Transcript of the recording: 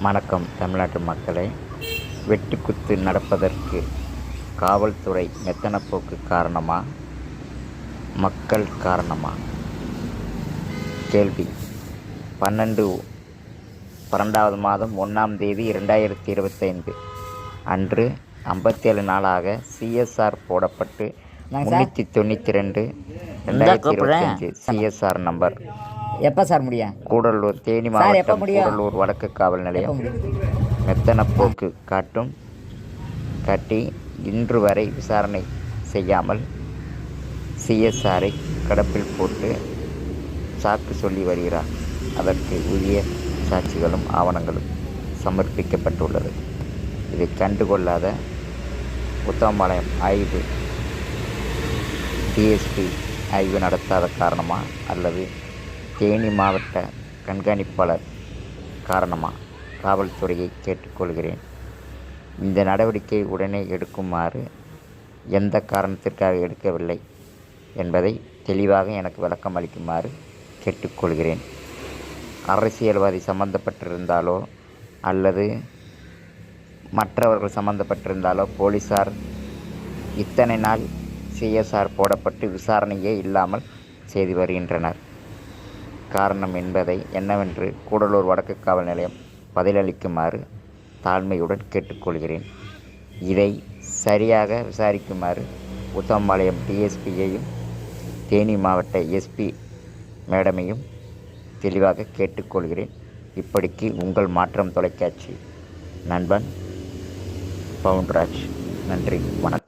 வணக்கம் தமிழ்நாட்டு மக்களே. வெட்டுக்குத்து நடப்பதற்கு காவல்துறை மெத்தனப்போக்கு காரணமா, மக்கள் காரணமா? கேள்வி. 12வது மாதம் 1ஆம் தேதி 2025 அன்று 57 நாளாக சிஎஸ்ஆர் போடப்பட்டு 392 2025 சிஎஸ்ஆர் நம்பர் எப்போ சார் முடியும்? கூடலூர், தேனி மாவட்டம் கூடலூர் வடக்கு காவல் நிலையம் மெத்தனப்போக்கு காட்டி இன்று வரை விசாரணை செய்யாமல் சிஎஸ்ஆரை கடப்பில் போட்டு சாக்கு சொல்லி வருகிறார். அதற்கு உரிய சாட்சிகளும் ஆவணங்களும் சமர்ப்பிக்கப்பட்டுள்ளது. இதை கண்டுகொள்ளாத உத்தமபாளையம் ஆய்வு டிஎஸ்பி ஆய்வு நடத்தாத காரணமா அல்லது தேனி மாவட்ட கண்காணிப்பாளர் காரணமா? காவல்துறையை கேட்டுக்கொள்கிறேன். இந்த நடவடிக்கை உடனே எடுக்குமாறு, எந்த காரணத்திற்காக எடுக்கவில்லை என்பதை தெளிவாக எனக்கு விளக்கம் அளிக்குமாறு கேட்டுக்கொள்கிறேன். அரசியல்வாதி சம்பந்தப்பட்டிருந்தாலோ அல்லது மற்றவர்கள் சம்பந்தப்பட்டிருந்தாலோ போலீஸார் இத்தனை நாள் சிஎஸ்ஆர் போடப்பட்டு விசாரணையே இல்லாமல் செய்து வருகின்றனர். காரணம் என்பதை என்னவென்று கூடலூர் வடக்கு காவல் நிலையம் பதிலளிக்குமாறு தாழ்மையுடன் கேட்டுக்கொள்கிறேன். இதை சரியாக விசாரிக்குமாறு உத்தமபாளையம் டிஎஸ்பியையும் தேனி மாவட்ட எஸ்பி மேடமையும் தெளிவாக கேட்டுக்கொள்கிறேன். இப்படிக்கு உங்கள் மாற்றம் தொலைக்காட்சி நண்பன் பவுன்ராஜ். நன்றி, வணக்கம்.